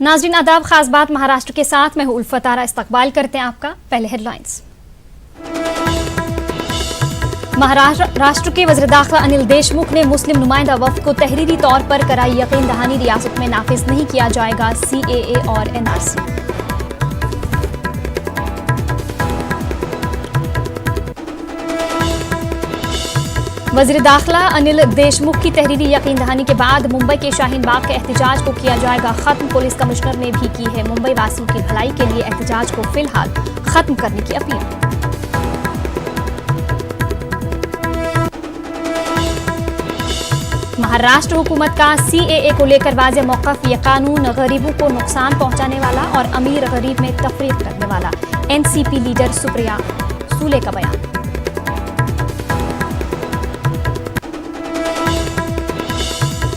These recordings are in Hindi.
नाज़रीन आदाब, खास बात महाराष्ट्र के साथ मैं हूं उल्फत आरा। इस्तकबाल करते हैं आपका। पहले हेडलाइंस। महाराष्ट्र के वज़ीर दाखिला अनिल देशमुख ने मुस्लिम नुमाइंदा वफ्द को तहरीरी तौर पर कराई यकीन दहानी, रियासत में नाफिज नहीं किया जाएगा CAA और NRC। वज़ीर दाखिला अनिल देशमुख की तहरीरी यकीन दहानी के बाद मुंबई के शाहीन बाग के एहतजाज को किया जाएगा खत्म। पुलिस कमिश्नर ने भी की है मुंबई वासियों की भलाई के लिए एहतजाज को फिलहाल खत्म करने की अपील। महाराष्ट्र हुकूमत का CAA को लेकर वाज़ेह मौक़िफ़। ये कानून गरीबों को नुकसान पहुंचाने वाला और अमीर गरीब में तफरीक करने वाला, NCP लीडर सुप्रिया सूले का बयान।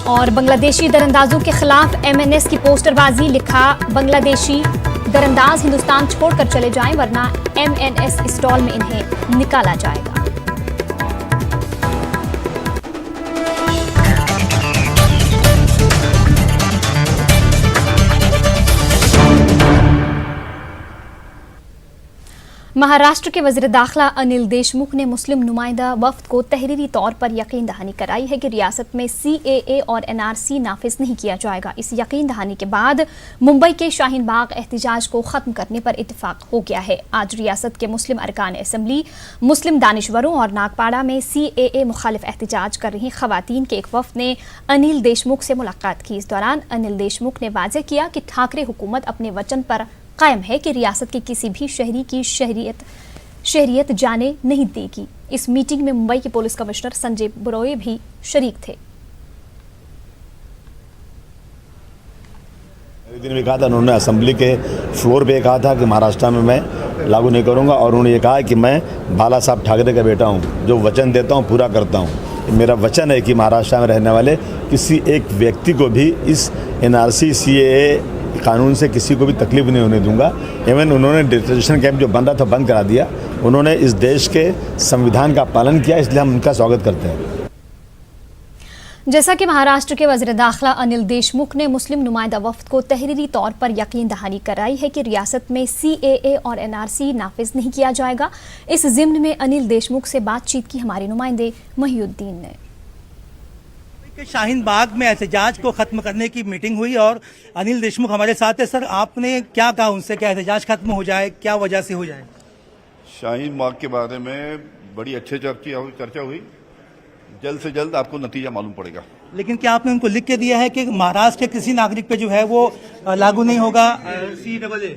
और बांग्लादेशी दरअंदाजों के खिलाफ MNS की पोस्टरबाजी, लिखा बांग्लादेशी दरअंदाज हिंदुस्तान छोड़कर चले जाएं वरना MNS स्टॉल में इन्हें निकाला जाएगा। महाराष्ट्र के वज़ीर दाखिला अनिल देशमुख ने मुस्लिम नुमाइंदा वफ्द को तहरीरी तौर पर यकीन दहानी कराई है कि रियासत में CAA और NRC नाफिज नहीं किया जाएगा। इस यकीन दहानी के बाद मुंबई के शाहीन बाग एहतजाज को ख़त्म करने पर इत्तेफाक हो गया है। आज रियासत के मुस्लिम अरकान असम्बली, मुस्लिम दानिशवरों और नागपाड़ा में CAA मुखालिफ एहतजाज कर रही ख़वातीन के एक वफ्द ने अनिल देशमुख से मुलाकात की। इस दौरान अनिल देशमुख ने वाज़ेह किया कि ठाकरे हुकूमत अपने वचन पर कायम है कि रियासत के किसी भी शहरी की शहरियत जाने नहीं देगी। इस मीटिंग में मुंबई के पुलिस कमिश्नर संजय बरोए भी शरीक थे। एक दिन भी कहा था उन्होंने, असेंबली के फ्लोर पे कहा था कि महाराष्ट्र में मैं लागू नहीं करूंगा, और उन्होंने ये कहा कि मैं बाला साहब ठाकरे का बेटा हूं, जो वचन देता हूं पूरा करता हूं। मेरा वचन है कि महाराष्ट्र में रहने वाले किसी एक व्यक्ति को भी इस NRC CAA कानून से किसी को भी तकलीफ नहीं होने दूंगा। इवन उन्होंने डिटेंशन कैंप जो बन रहा था बंद करा दिया। उन्होंने इस देश के संविधान का पालन किया, इसलिए हम उनका स्वागत करते हैं। जैसा कि महाराष्ट्र के वज़ीर दाखिला अनिल देशमुख ने मुस्लिम नुमाइंदा वफ्द को तहरीरी तौर पर यकीन दहानी कराई है कि रियासत में CAA और NRC नाफिज नहीं किया जाएगा। इस ज़िम्न में अनिल देशमुख से बातचीत की हमारे नुमाइंदे महिउद्दीन ने। शाहीन बाग में एहतजाज को खत्म करने की मीटिंग हुई और अनिल देशमुख हमारे साथ है। सर, आपने क्या कहा उनसे, क्या एहतजाज खत्म हो जाए, क्या वजह से हो जाए? शाहीन बाग के बारे में बड़ी अच्छी चर्चा हुई। जल्द से जल्द आपको नतीजा मालूम पड़ेगा। लेकिन क्या आपने उनको लिख के दिया है कि महाराष्ट्र के किसी नागरिक पे जो है वो लागू नहीं होगा CAA?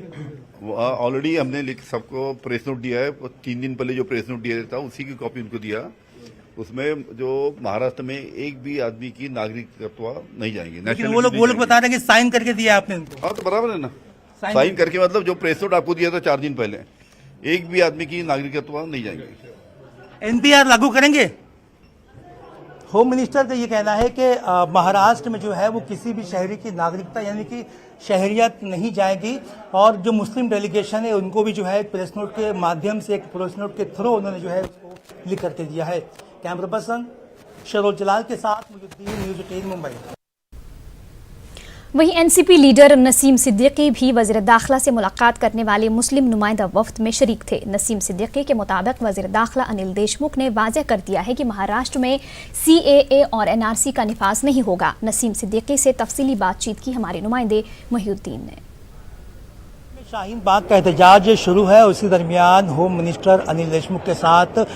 ऑलरेडी हमने लिख सबको प्रेस नोट दिया है। 3 दिन पहले जो प्रेस नोट दिया था उसी की कॉपी उनको दिया। उसमें जो महाराष्ट्र में एक भी आदमी की नागरिकत्व नहीं जाएंगे। लेकिन वो लोग बता रहे हैं कि साइन करके दिया आपने उनको। हाँ, तो बराबर है ना। साइन करके मतलब जो प्रेस नोट आपको दिया था 4 दिन पहले, एक भी आदमी की नागरिकत्व नहीं जाएंगे। NPR लागू करेंगे? होम मिनिस्टर का ये कहना है कि महाराष्ट्र में जो है वो किसी भी शहरी की नागरिकता यानी कि शहरियत नहीं जाएगी, और जो मुस्लिम डेलीगेशन है उनको भी जो है प्रेस नोट के माध्यम से, एक प्रेस नोट के थ्रू उन्होंने जो है उसको लिख करके दिया है। कैमरा पर्सन शरोल जलाल के साथ मुजुद्दीन, न्यूज़ 18 मुंबई। वहीं NCP लीडर नसीम सिद्दीकी भी वज़ीर दाखिला से मुलाकात करने वाले मुस्लिम नुमाइंदा वफ्द में शरीक थे। नसीम सिद्दीकी के मुताबिक वज़ीर दाखिला अनिल देशमुख ने वाज़ेह कर दिया है कि महाराष्ट्र में CAA और NRC का निफाज नहीं होगा। नसीम सिद्दीकी से तफसीली बातचीत की हमारे नुमाइंदे महिउद्दीन ने। शाहीन बाग का एहतजाज शुरू है, उसी दरमियान होम मिनिस्टर अनिल देशमुख के साथ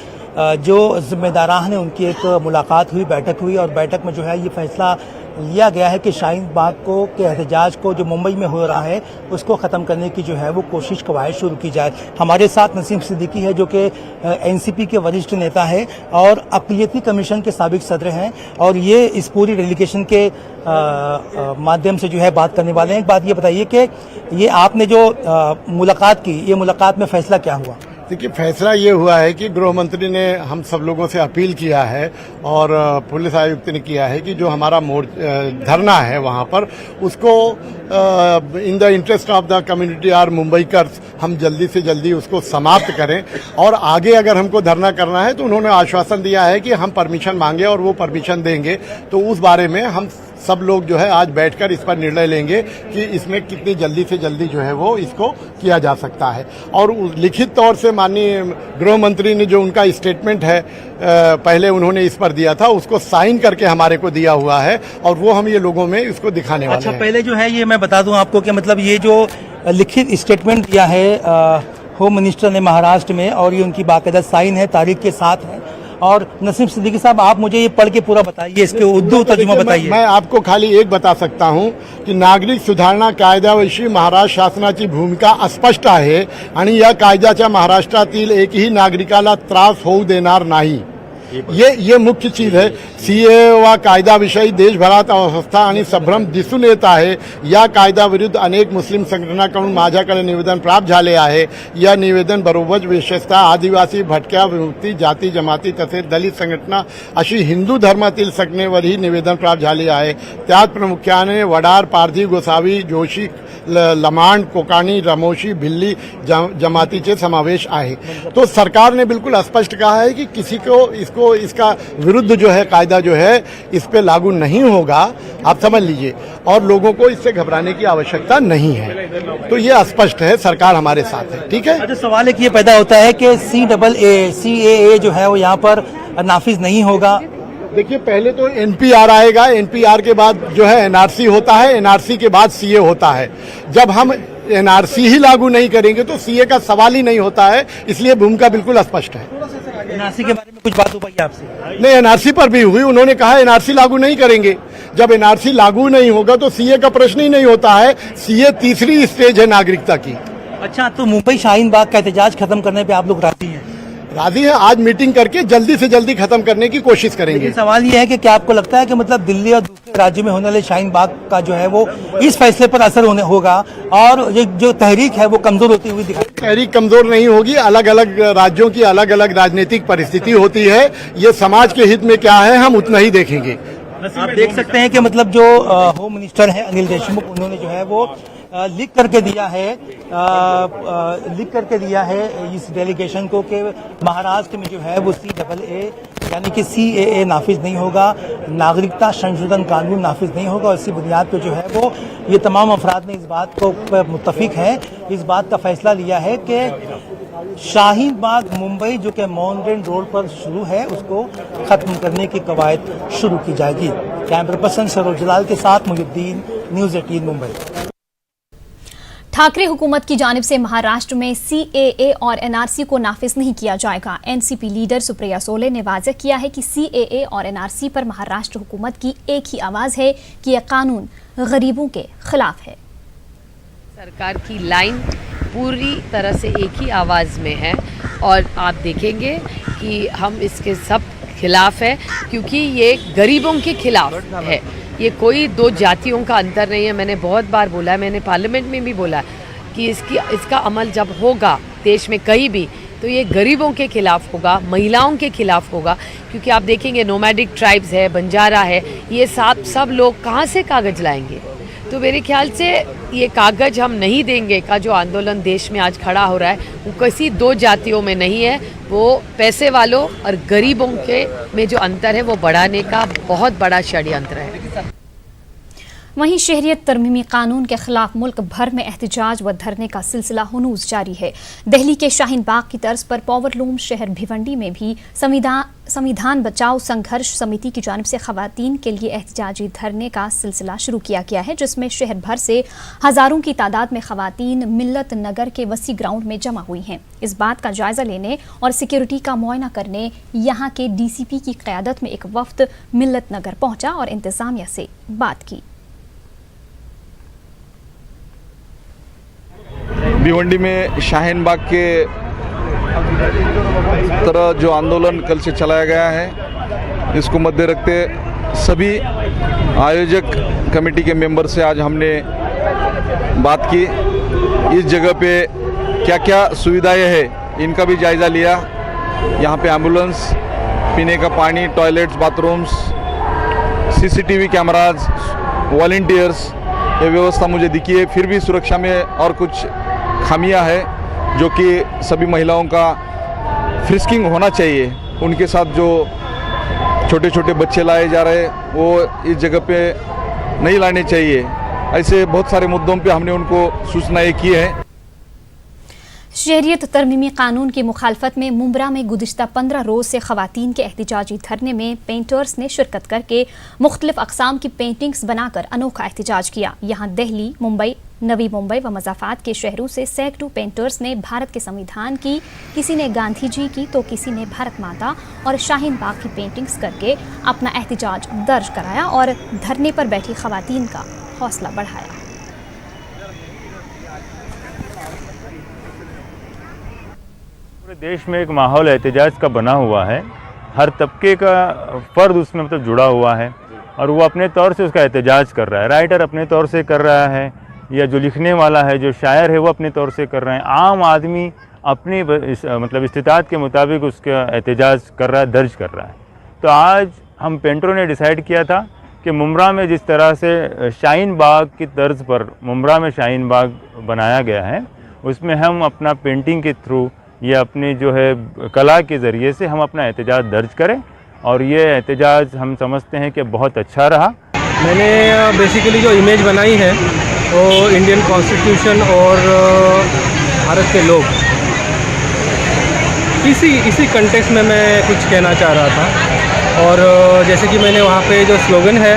जो जिम्मेदारान हैं उनकी एक मुलाकात हुई, बैठक हुई, और बैठक में जो है ये फैसला लिया गया है कि शाहीन बाग के एहतजाज को जो मुंबई में हो रहा है उसको ख़त्म करने की जो है वो कोशिश कवायद शुरू की जाए। हमारे साथ नसीम सिद्दीकी है जो कि NCP के वरिष्ठ नेता है और अक़लियती कमीशन के साबिक सदर हैं, और ये इस पूरी डेलीगेशन के माध्यम से जो है बात करने वाले हैं। एक बात ये बताइए कि ये आपने जो मुलाकात की, ये मुलाकात में फैसला क्या हुआ? देखिए, फैसला ये हुआ है कि गृह मंत्री ने हम सब लोगों से अपील किया है और पुलिस आयुक्त ने किया है कि जो हमारा धरना है वहाँ पर उसको in the interest of the community और मुंबईकर्स हम जल्दी से जल्दी उसको समाप्त करें। और आगे अगर हमको धरना करना है तो उन्होंने आश्वासन दिया है कि हम परमिशन मांगे और वो परमिशन देंगे, तो उस बारे में हम सब लोग जो है आज बैठकर इस पर निर्णय लेंगे कि इसमें कितनी जल्दी से जल्दी जो है वो इसको किया जा सकता है। और लिखित तौर से माननीय गृह मंत्री ने जो उनका स्टेटमेंट है पहले उन्होंने इस पर दिया था, उसको साइन करके हमारे को दिया हुआ है और वो हम ये लोगों में इसको दिखाने वाले हैं। पहले जो है ये मैं बता दूं आपको कि मतलब ये जो लिखित स्टेटमेंट दिया है होम मिनिस्टर ने महाराष्ट्र में, और ये उनकी बाकायदा साइन है, तारीख के साथ है। और नसीम सिद्दीकी साहब, आप मुझे ये पढ़ के पूरा बताइए, इसके उर्दू तर्जुमा बताइए। मैं आपको खाली एक बता सकता हूं की नागरिक सुधारणा कायद्याविषयी महाराष्ट्र शासनाची भूमिका अस्पष्ट आहे आणि या कायद्याच्या महाराष्ट्रातील एकही नागरिकाला त्रास होऊ देणार नाही। ये मुख्य चीज है। सीए वा कायद्याविषयी देशभरात अवस्था आणि संभ्रम दिसून येत आहे। या कायद्याविरुद्ध अनेक मुस्लिम संघटनांकडून माझ्याकडे निवेदन प्राप्त झाले आहे। या निवेदन बरोबर विशेषतः आदिवासी, भटक्या, विमुक्ती, जाती जमाती तसेच दलित संघटना अशी हिंदू धर्मातील संघटनेवरही निवेदन प्राप्त झाले आहे। त्यात प्रामुख्याने वडार, पारधी, गोसावी, जोशी, लमांड, कोकाणी, रमोशी, भिल्ली जमातीचे समावेश आहे। तो सरकार ने बिल्कुल स्पष्ट कहा है कि किसी को इसका विरुद्ध जो है कायदा जो है इस पे लागू नहीं होगा, आप समझ लीजिए, और लोगों को इससे घबराने की आवश्यकता नहीं है। तो ये स्पष्ट है, सरकार हमारे साथ है। ठीक है। अच्छा, सवाल एक ये पैदा होता है कि CAA जो है वो यहाँ पर नाफिज नहीं होगा। देखिए, पहले तो NPR आएगा, NPR के बाद जो है NRC होता है, NRC के बाद CA होता है। जब हम NRC ही लागू नहीं करेंगे तो CA का सवाल ही नहीं होता है, इसलिए भूमिका बिल्कुल स्पष्ट है। NRC के बारे में कुछ बात हो पाई आपसे? नहीं, NRC पर भी हुई, उन्होंने कहा NRC लागू नहीं करेंगे। जब NRC लागू नहीं होगा तो CA का प्रश्न ही नहीं होता है। CA तीसरी स्टेज है नागरिकता की। अच्छा, तो मुंबई शाहीन बाग का एहतजाज खत्म करने पे आप लोग राजी हैं? राजी है। आज मीटिंग करके जल्दी से जल्दी खत्म करने की कोशिश करेंगे। सवाल ये है कि क्या आपको लगता है कि मतलब दिल्ली और दूसरे राज्यों में होने वाले शाहीन बाग का जो है वो इस फैसले पर असर होगा और ये जो तहरीक है वो कमजोर होती हुई दिखाई? तहरीक कमजोर नहीं होगी। अलग अलग राज्यों की अलग अलग राजनीतिक परिस्थिति होती है। ये समाज के हित में क्या है हम उतना ही देखेंगे। आप देख सकते हैं कि मतलब जो होम मिनिस्टर है अनिल देशमुख, उन्होंने जो है वो लिख करके दिया है इस डेलीगेशन को कि महाराष्ट्र में जो है वो CAA यानी कि CAA नाफिज नहीं होगा, नागरिकता संशोधन कानून नाफिज नहीं होगा। और इसी बुनियाद पर जो है वो ये तमाम अफराद ने इस बात को मुत्तफिक हैं, इस बात का फैसला लिया है कि शाहीन बाग मुंबई जो कि माउंटेन रोड पर शुरू है उसको खत्म करने की कवायद शुरू की जाएगी। कैमरा पर्सन सरोज जलाल के साथ मुहिउद्दीन, न्यूज़ 18 मुंबई। ठाकरे हुकूमत की जानिब से महाराष्ट्र में CAA और NRC को नाफिज नहीं किया जाएगा। NCP लीडर सुप्रिया सोले ने वाज़ेह किया है कि CAA और NRC पर महाराष्ट्र हुकूमत की एक ही आवाज़ है कि यह कानून गरीबों के खिलाफ है। सरकार की लाइन पूरी तरह से एक ही आवाज़ में है और आप देखेंगे कि हम इसके सब खिलाफ है क्योंकि ये गरीबों के खिलाफ है। ये कोई दो जातियों का अंतर नहीं है। मैंने बहुत बार बोला है, मैंने पार्लियामेंट में भी बोला कि इसका अमल जब होगा देश में कहीं भी तो ये गरीबों के खिलाफ होगा, महिलाओं के खिलाफ होगा। क्योंकि आप देखेंगे नोमैडिक ट्राइब्स है, बंजारा है, ये सब लोग कहाँ से कागज़ लाएंगे। तो मेरे ख्याल से ये कागज़ हम नहीं देंगे का जो आंदोलन देश में आज खड़ा हो रहा है वो किसी दो जातियों में नहीं है, वो पैसे वालों और गरीबों के में जो अंतर है वो बढ़ाने का बहुत बड़ा षड्यंत्र है। वहीं शहरियत तरमीमी कानून के खिलाफ मुल्क भर में एहतजाज व धरने का सिलसिला हुनूज जारी है। दिल्ली के शाहीन बाग की तर्ज पर पावरलूम शहर भिवंडी में भी संविधान बचाओ संघर्ष समिति की जानिब से खवातीन के लिए एहतजाजी धरने का सिलसिला शुरू किया गया है, जिसमें शहर भर से हजारों की तादाद में खवातीन मिल्लत नगर के वसी ग्राउंड में जमा हुई हैं। इस बात का जायजा लेने और सिक्योरिटी का मुआयना करने यहाँ के DCP की क़यादत में एक वफ्द मिल्लत नगर पहुंचा और इंतजामिया से बात की। भिवंडी में शाहीन बाग के तरह जो आंदोलन कल से चलाया गया है, इसको मद्दे रखते सभी आयोजक कमेटी के मेंबर से आज हमने बात की। इस जगह पे क्या क्या सुविधाएं हैं इनका भी जायज़ा लिया। यहाँ पे एम्बुलेंस, पीने का पानी, toilets, bathrooms, CCTV cameras, volunteers, ये व्यवस्था मुझे दिखी है। फिर भी सुरक्षा में और कुछ खामियां है जो कि सभी महिलाओं का फ्रिस्किंग होना चाहिए। उनके साथ जो छोटे छोटे बच्चे लाए जा रहे वो इस जगह पे नहीं लानी चाहिए। ऐसे बहुत सारे मुद्दों पे हमने उनको सूचनाएं की है। शहरियत तरमीमी कानून की मुखालफत में मुंब्रा में गुज़िश्ता 15 रोज से खवातीन के एहतिजाजी धरने में पेंटर्स ने शिरकत करके मुख्तलिफ अक़साम की पेंटिंग्स बनाकर अनोखा एहतिजाज किया। यहाँ दिल्ली, मुंबई, नवी मुंबई व मज़ाफ़ात के शहरों से सैकड़ों पेंटर्स ने भारत के संविधान की, किसी ने गांधी जी की तो किसी ने भारत माता और शाहीन बाग की पेंटिंग्स करके अपना एहतिजाज दर्ज कराया और धरने पर बैठी खवातीन का हौसला बढ़ाया। पूरे देश में एक माहौल एहतिजाज का बना हुआ है। हर तबके का फ़र्द उसमें मतलब जुड़ा हुआ है और वो अपने तौर से उसका एहतिजाज कर रहा है। राइटर अपने तौर से कर रहा है, या जो लिखने वाला है, जो शायर है, वो अपने तौर से कर रहे हैं। आम आदमी अपनी मतलब इस्तिताअत के मुताबिक उसका एहतिजाज कर रहा है, दर्ज कर रहा है। तो आज हम पेंटरों ने डिसाइड किया था कि मुंब्रा में जिस तरह से शाहीन बाग की तर्ज पर मुंब्रा में शाहीन बाग बनाया गया है, उसमें हम अपना पेंटिंग के थ्रू या अपनी जो है कला के ज़रिए से हम अपना एहतिजाज दर्ज करें, और ये एहतिजाज हम समझते हैं कि बहुत अच्छा रहा। मैंने बेसिकली जो इमेज बनाई है वो इंडियन कॉन्स्टिट्यूशन और भारत के लोग, इसी कंटेक्स्ट में मैं कुछ कहना चाह रहा था। और जैसे कि मैंने वहाँ पे जो स्लोगन है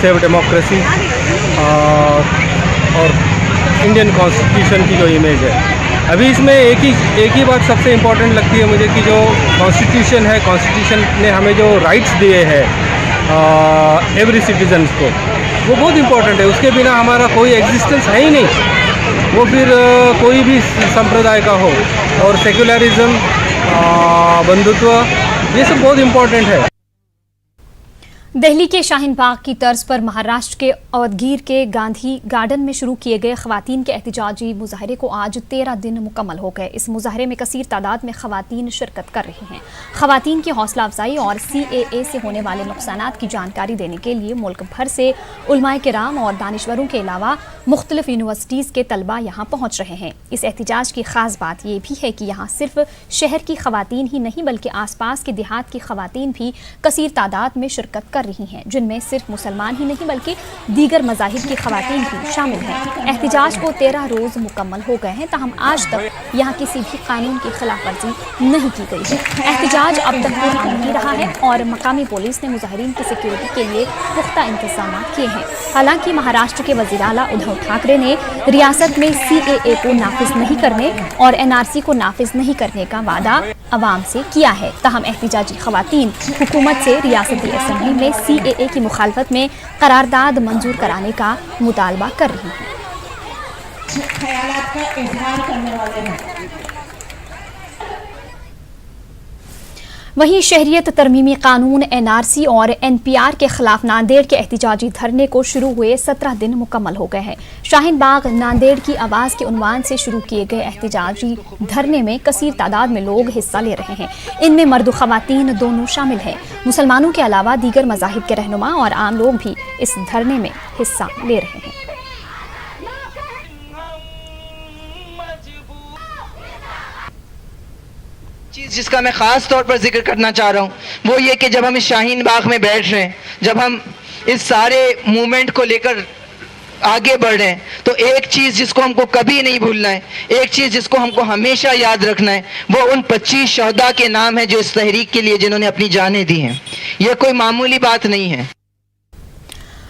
सेव डेमोक्रेसी और इंडियन कॉन्स्टिट्यूशन की जो इमेज है, अभी इसमें एक ही बात सबसे इम्पोर्टेंट लगती है मुझे कि जो कॉन्स्टिट्यूशन है, कॉन्स्टिट्यूशन ने हमें जो राइट्स दिए हैं एवरी सिटीजन्स को, वो बहुत इम्पोर्टेंट है। उसके बिना हमारा कोई एग्जिस्टेंस है ही नहीं। वो फिर कोई भी संप्रदाय का हो, और सेक्युलरिज्म, बंधुत्व, ये सब बहुत इम्पोर्टेंट है। दिल्ली के शाहीन बाग की तर्ज पर महाराष्ट्र के अवधगीर के गांधी गार्डन में शुरू किए गए खवातीन के एहतिजाजी मुजाहरे को आज 13 दिन मुकम्मल हो गए। इस मुजाहरे में कसीर तादाद में खवातीन शिरकत कर रही हैं। खवातीन की हौसला अफजाई और CAA से होने वाले नुकसानात की जानकारी देने के लिए मुल्क भर से उलमाए किराम और दानिश्वरों के अलावा मुख्तलिफ यूनिवर्सिटीज़ के तलबा यहाँ पहुँच रहे हैं। इस एहतिजाज की ख़ास बात यह भी है कि यहाँ सिर्फ शहर की खवातीन ही नहीं बल्कि आसपास के देहात की खवातीन भी कसीर तादाद में शिरकत कर रही हैं, जिनमें सिर्फ मुसलमान ही नहीं बल्कि दीगर मज़ाहिब की खवातीन भी शामिल हैं। एहतिजाज को 13 रोज़ मुकम्मल हो गए हैं, ताहम आज तक यहाँ किसी भी कानून की खिलाफ वर्जी नहीं की गई है। एहतिजाज अब तक पुरअमन ही रहा है और मकामी पुलिस ने मुजाहिरीन की सिक्योरिटी के लिए पुख्ता इंतजाम किए हैं। हालांकि महाराष्ट्र के वज़ीर आला उद्धव ठाकरे ने रियासत में CAA को नाफिज नहीं करने और NRC को नाफिज नहीं करने का वादा अवाम से किया है। ताहम एहतिजाजी खवातीन हुकूमत से रियासती असम्बली में CAA की मुखालफत में करारदाद मंजूर कराने का मुतालबा कर रही हैं। वहीं शहरियत तरमीमी कानून NRC और NPR के खिलाफ नांदेड़ के एहतिजाजी धरने को शुरू हुए 17 दिन मुकम्मल हो गए हैं। शाहीन बाग नांदेड़ की आवाज़ के उन्वान से शुरू किए गए एहतिजाजी धरने में कसीर तादाद में लोग हिस्सा ले रहे हैं। इनमें मर्द ख़वातीन दोनों शामिल हैं। मुसलमानों के अलावा दीगर मज़ाहिब के रहनुमा और आम लोग भी इस धरने में हिस्सा ले रहे हैं। चीज़ जिसका मैं ख़ास तौर पर जिक्र करना चाह रहा हूँ वो ये कि जब हम इस शाहीन बाग में बैठ रहे हैं, जब हम इस सारे मूवमेंट को लेकर आगे बढ़ रहे हैं, तो एक चीज़ जिसको हमको कभी नहीं भूलना है, एक चीज़ जिसको हमको हमेशा याद रखना है, वो उन 25 शहदा के नाम है जो इस तहरीक के लिए जिन्होंने अपनी जानें दी हैं। यह कोई मामूली बात नहीं है।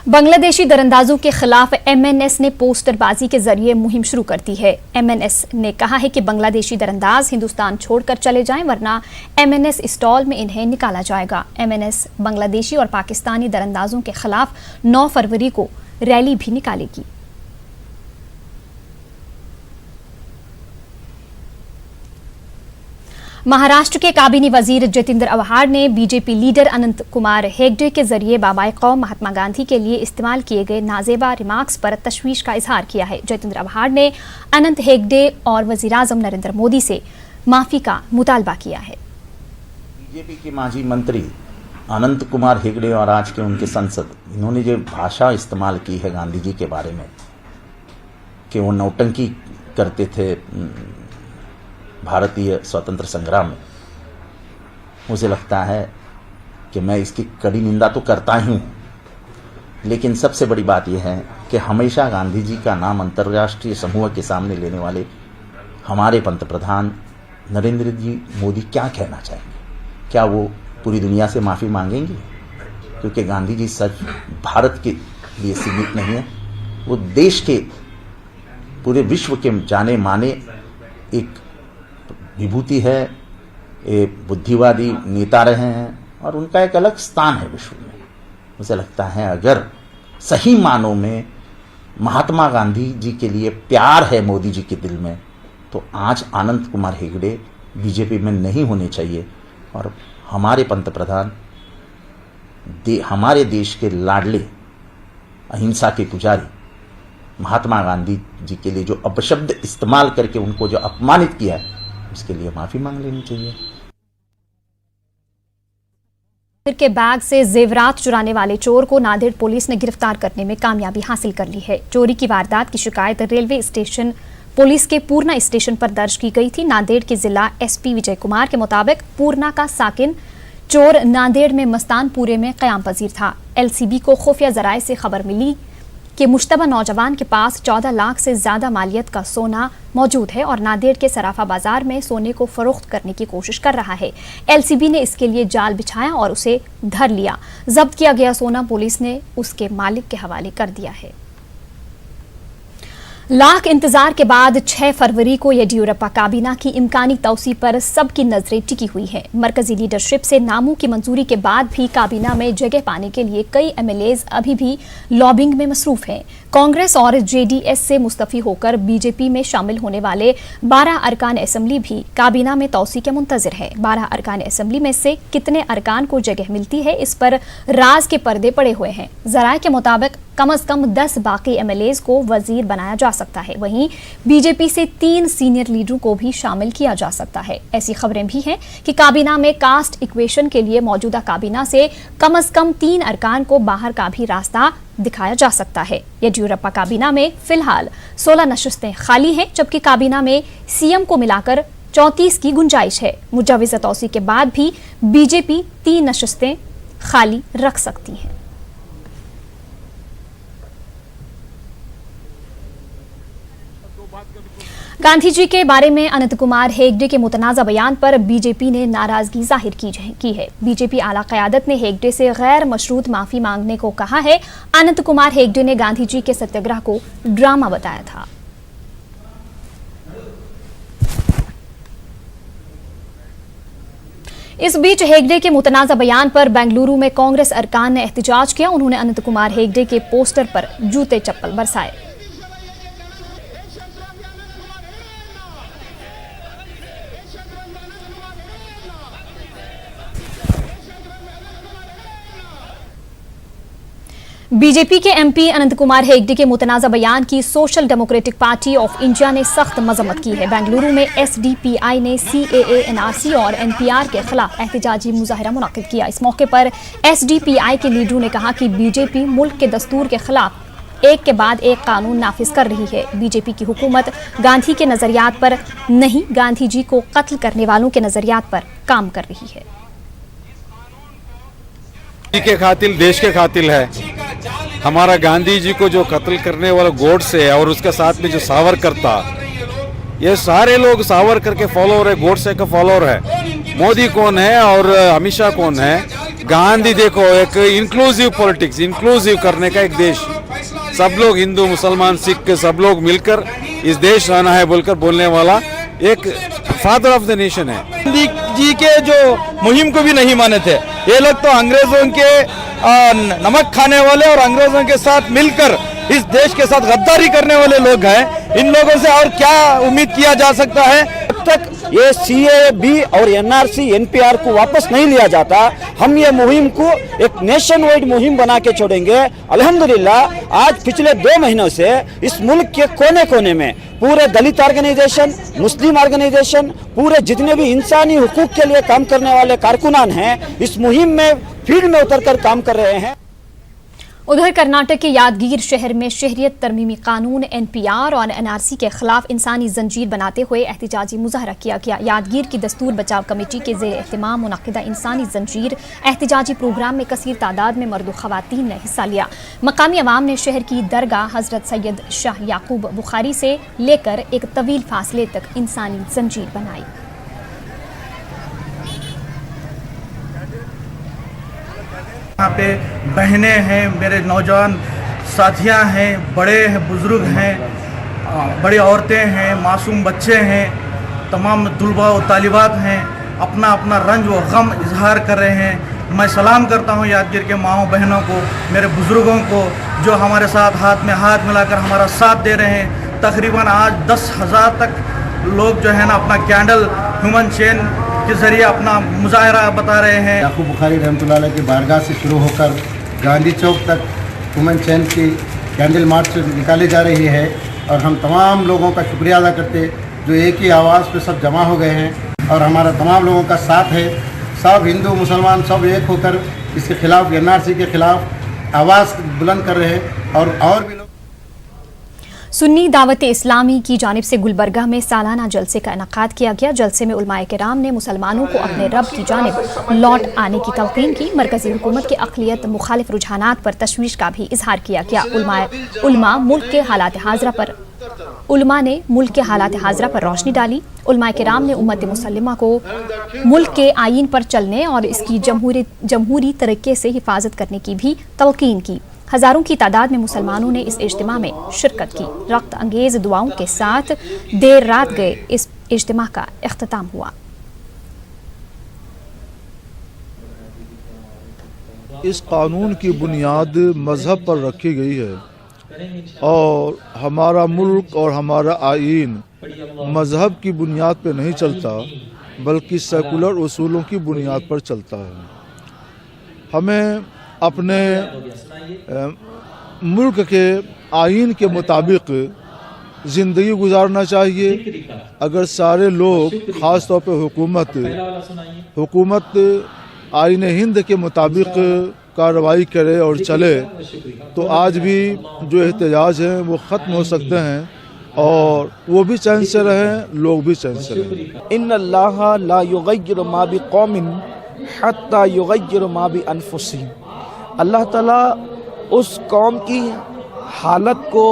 बांग्लादेशी दरअंदाजों के खिलाफ MNS ने पोस्टरबाजी के जरिए मुहिम शुरू कर दी है। MNS ने कहा है कि बांग्लादेशी दरअंदाज हिंदुस्तान छोड़कर चले जाएं वरना MNS स्टॉल में इन्हें निकाला जाएगा। MNS बांग्लादेशी और पाकिस्तानी दरअंदाजों के खिलाफ 9 फरवरी को रैली भी निकालेगी। महाराष्ट्र के काबीनी वजीर जतेंद्र आव्हाड ने बीजेपी लीडर अनंत कुमार हेगड़े के जरिए बाबाए कौम महात्मा गांधी के लिए इस्तेमाल किए गए नाजेबा रिमार्क्स पर तशवीश का इजहार किया है। जतेंद्र आव्हाड ने अनंत हेगड़े और वजीर-ए-आज़म नरेंद्र मोदी से माफी का मुतालबा किया है। बीजेपी के माजी मंत्री अनंत कुमार हेगड़े और आज के उनके सांसद, इन्होंने जो भाषा इस्तेमाल की है गांधी जी के बारे में कि वो नौटंकी करते थे भारतीय स्वतंत्र संग्राम में, मुझे लगता है कि मैं इसकी कड़ी निंदा तो करता ही हूँ, लेकिन सबसे बड़ी बात यह है कि हमेशा गांधी जी का नाम अंतर्राष्ट्रीय समूह के सामने लेने वाले हमारे पंतप्रधान नरेंद्र जी मोदी क्या कहना चाहेंगे? क्या वो पूरी दुनिया से माफ़ी मांगेंगे? क्योंकि गांधी जी सच भारत के लिए सीमित नहीं है, वो देश के पूरे विश्व के जाने माने एक विभूति है, एक बुद्धिवादी नेता रहे हैं और उनका एक अलग स्थान है विश्व में। मुझे लगता है अगर सही मानों में महात्मा गांधी जी के लिए प्यार है मोदी जी के दिल में, तो आज आनंद कुमार हेगड़े बीजेपी में नहीं होने चाहिए और हमारे पंतप्रधान हमारे देश के लाडले अहिंसा के पुजारी महात्मा गांधी जी के लिए जो अपशब्द इस्तेमाल करके उनको जो अपमानित किया है, उसके लिए माफी मांग लेनी चाहिए। के बैग से जेवरात चुराने वाले चोर को नांदेड़ पुलिस ने गिरफ्तार करने में कामयाबी हासिल कर ली है। चोरी की वारदात की शिकायत रेलवे स्टेशन पुलिस के पूर्णा स्टेशन पर दर्ज की गई थी। नांदेड़ के जिला एसपी विजय कुमार के मुताबिक पूर्णा का साकिन चोर नांदेड़ में मस्तानपुरे में कयाम पजीर था। एलसीबी को खुफिया जराये से खबर मिली कि मुश्तबा नौजवान के पास 14 लाख से ज्यादा मालियत का सोना मौजूद है और नांदेड़ के सराफा बाजार में सोने को फरोख्त करने की कोशिश कर रहा है। एलसीबी ने इसके लिए जाल बिछाया और उसे धर लिया। जब्त किया गया सोना पुलिस ने उसके मालिक के हवाले कर दिया है। लाख इंतजार के बाद 6 फरवरी को येडियुरप्पा काबीना की इम्कानी तौसी पर सबकी नजरें टिकी हुई हैं। मरकजी लीडरशिप से नामों की मंजूरी के बाद भी काबीना में जगह पाने के लिए कई एमएलएज अभी भी लॉबिंग में मसरूफ हैं। कांग्रेस और जेडीएस से मुस्तफी होकर बीजेपी में शामिल होने वाले 12 अरकान असेंबली भी काबीना में तौसी के मुंतजिर है। 12 अरकान असेंबली में से कितने अरकान को जगह मिलती है, इस पर राज के पर्दे पड़े हुए हैं। जराये के मुताबिक कम से कम 10 बाकी एमएलएज को वजीर बनाया जा सकता है। वहीं बीजेपी से 3 सीनियर लीडरों को भी शामिल किया जा सकता है। ऐसी खबरें भी हैं कि काबीना में कास्ट इक्वेशन के लिए मौजूदा काबीना से कम 3 अरकान को बाहर का भी रास्ता दिखाया जा सकता है। येडियुरप्पा काबीना में फिलहाल 16 नशस्तें खाली हैं, जबकि काबीना में सीएम को मिलाकर 34 की गुंजाइश है। मुजव्विज़ तौसी के बाद भी बीजेपी 3 नशस्तें खाली रख सकती है। गांधी जी के बारे में अनंत कुमार हेगड़े के मुतनाज़ा बयान पर बीजेपी ने नाराजगी जाहिर की है। बीजेपी आला क़यादत ने हेगड़े से गैर मशरूत माफी मांगने को कहा है। अनंत कुमार हेगड़े ने गांधी जी के सत्याग्रह को ड्रामा बताया था। इस बीच हेगड़े के मुतनाज़ा बयान पर बेंगलुरु में कांग्रेस अरकान ने एहतजाज किया। उन्होंने अनंत कुमार हेगड़े के पोस्टर पर जूते चप्पल बरसाए। बीजेपी के एमपी अनंत कुमार हेगड़े के मुतनाज़ा बयान की social democratic party of India ने सख्त मजम्मत की है। बेंगलुरु में एसडीपीआई ने सीएए, एनआरसी और एनपीआर के खिलाफ एहतजाजी मुजाहरा मुनक्किद किया। इस मौके पर एसडीपीआई के लीडरों ने कहा कि बीजेपी मुल्क के दस्तूर के खिलाफ एक के बाद एक कानून नाफिज कर रही है। बीजेपी की हुकूमत गांधी के नजरियात पर नहीं, गांधी जी को कत्ल करने वालों के नजरियात पर काम कर रही है। के कातिल देश के कातिल है। हमारा गांधी जी को जो कत्ल करने वाला गोडसे है और उसके साथ में जो सावरकर था, ये सारे लोग सावरकर के फॉलोअर है, गोडसे का फॉलोअर है। मोदी कौन है और अमित शाह कौन है? गांधी देखो एक इंक्लूसिव पॉलिटिक्स, इंक्लूसिव करने का एक देश, सब लोग हिंदू मुसलमान सिख सब लोग मिलकर इस देश रहना है बोलकर बोलने वाला एक फादर ऑफ द नेशन है। गांधी जी के जो मुहिम को भी नहीं माने थे ये लोग, तो अंग्रेजों के नमक खाने वाले और अंग्रेजों के साथ मिलकर इस देश के साथ गद्दारी करने वाले लोग हैं। इन लोगों से और क्या उम्मीद किया जा सकता है? जब तक ये सीएबी और एनआरसी एनपीआर को वापस नहीं लिया जाता, हम ये मुहिम को एक नेशन वाइड मुहिम बना के छोड़ेंगे। अल्हम्दुलिल्लाह आज पिछले 2 महीनों से इस मुल्क के कोने कोने में पूरे दलित ऑर्गेनाइजेशन, मुस्लिम ऑर्गेनाइजेशन, पूरे जितने भी इंसानी हुकूक के लिए काम करने वाले कारकुनान हैं, इस मुहिम में फील्ड में उतरकर काम कर रहे हैं। उधर कर्नाटक के यादगीर शहर में शहरियत तरमीमी कानून NPR और NRC के खिलाफ इंसानी जंजीर बनाते हुए एहतजाजी मुजाहरा किया गया। यादगीर की दस्तूर बचाव कमेटी के ज़ेर एहतमाम मुनक़िदा इंसानी जंजीर एहतजाजी प्रोग्राम में कसीर तादाद में मर्द व ख़वातीन ने हिस्सा लिया। मकामी अवाम ने शहर की दरगाह हज़रत सैयद शाह याकूब बुखारी से लेकर एक तवील फासले तक इंसानी जंजीर बनाई। यहाँ पे बहनें हैं, मेरे नौजवान साथियाँ हैं, बड़े हैं, बुज़ुर्ग हैं, बड़ी औरतें हैं, मासूम बच्चे हैं, तमाम तुलबा और तालिबात हैं, अपना अपना रंज व गम इजहार कर रहे हैं। मैं सलाम करता हूँ यादगीर के माओ बहनों को, मेरे बुज़ुर्गों को जो हमारे साथ हाथ में हाथ मिलाकर हमारा साथ दे रहे हैं। तकरीबन आज 10,000 तक लोग जो है ना अपना कैंडल ह्यूमन चेन के ज़रिए अपना मुजाहरा बता रहे हैं। याकूब बुखारी रहमतुल्लाह अलैह की बारगाह से शुरू होकर गांधी चौक तक ह्यूमन चेन की कैंडल मार्च निकाली जा रही है और हम तमाम लोगों का शुक्रिया अदा करते जो एक ही आवाज़ पे सब जमा हो गए हैं और हमारा तमाम लोगों का साथ है। सब हिंदू मुसलमान सब एक होकर इसके खिलाफ NRC के खिलाफ आवाज़ बुलंद कर रहे हैं और भी लोग। सुन्नी दावत इस्लामी की जानिब से गुलबर्गा में सालाना जलसे का इनकाद किया गया। जलसे में उलमाए किराम ने मुसलमानों को अपने रब की जानिब लौट आने की तलकीन की। मरकजी हुकूमत की अक़लियत मुखालिफ रुझानात पर तशवीश का भी इजहार किया गया। उलमा ने मुल्क के हालात हाज़रा पर रोशनी डाली। उलमाए किराम ने उम्मत मुसल्लिमा को मुल्क के आईन पर चलने और इसकी जमहूरी तरीके से हिफाजत करने की भी तलकीन की। हज़ारों की तादाद में मुसलमानों ने इस इज्तिमा में शिरकत की। रक्त अंगेज़ दुआओं के साथ देर रात गए इस इज्तिमा का इख्तिताम हुआ। इस कानून की बुनियाद मज़हब पर रखी गई है और हमारा मुल्क और हमारा आईन मज़हब की बुनियाद पर नहीं चलता बल्कि सेकुलर उसूलों की बुनियाद पर चलता है। हमें अपने मुल्क के आईन के मुताबिक ज़िंदगी गुजारना चाहिए। अगर सारे लोग ख़ास तौर पे हुकूमत आईन हिंद के मुताबिक कार्रवाई करे और चले तो आज भी जो एहतजाज हैं वो ख़त्म हो सकते हैं और वो भी चैन से रहें, लोग भी चैन से रहें। इन्नल्लाह ला युग़य्यिरु मा बिक़ौमिन हत्ता युग़य्यिरु मा बिअनफुसिहिम। अल्लाह ताला उस कौम की हालत को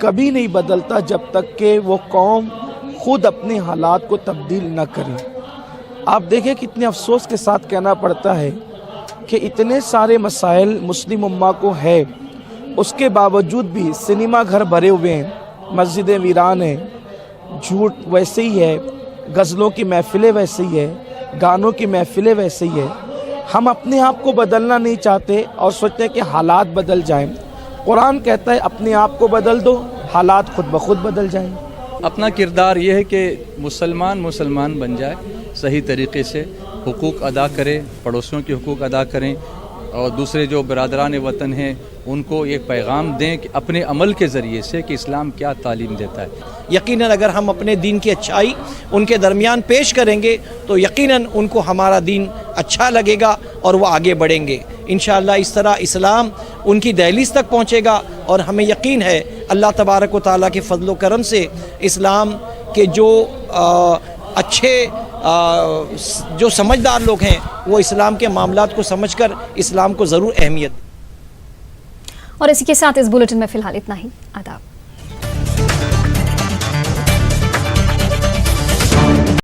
कभी नहीं बदलता जब तक कि वो कौम खुद अपने हालात को तब्दील न करे। आप देखें कितने अफसोस के साथ कहना पड़ता है कि इतने सारे मसाइल मुस्लिम उम्मा को है, उसके बावजूद भी सिनेमा घर भरे हुए हैं, मस्जिदें वीरान हैं, झूठ वैसे ही है, गज़लों की महफ़िलें वैसे ही है, गानों की महफ़िलें वैसे ही है। हम अपने आप को बदलना नहीं चाहते और सोचते हैं कि हालात बदल जाएं। कुरान कहता है अपने आप को बदल दो, हालात खुद ब खुद बदल जाएं। अपना किरदार ये है कि मुसलमान बन जाए, सही तरीके से हुकूक अदा करें, पड़ोसियों के हुकूक अदा करें और दूसरे जो बरादरान वतन हैं उनको एक पैगाम दें कि अपने अमल के ज़रिए से कि इस्लाम क्या तालीम देता है। यकीनन अगर हम अपने दीन की अच्छाई उनके दरमियान पेश करेंगे तो यकीनन उनको हमारा दीन अच्छा लगेगा और वो आगे बढ़ेंगे। इंशाअल्लाह इस तरह इस्लाम उनकी दहलीज तक पहुँचेगा और हमें यकीन है अल्लाह तबारक व तआला के फजल व करम से इस्लाम के जो अच्छे जो समझदार लोग हैं वो इस्लाम के मामलात को समझकर इस्लाम को ज़रूर अहमियत। और इसी के साथ इस बुलेटिन में फ़िलहाल इतना ही। आदाब।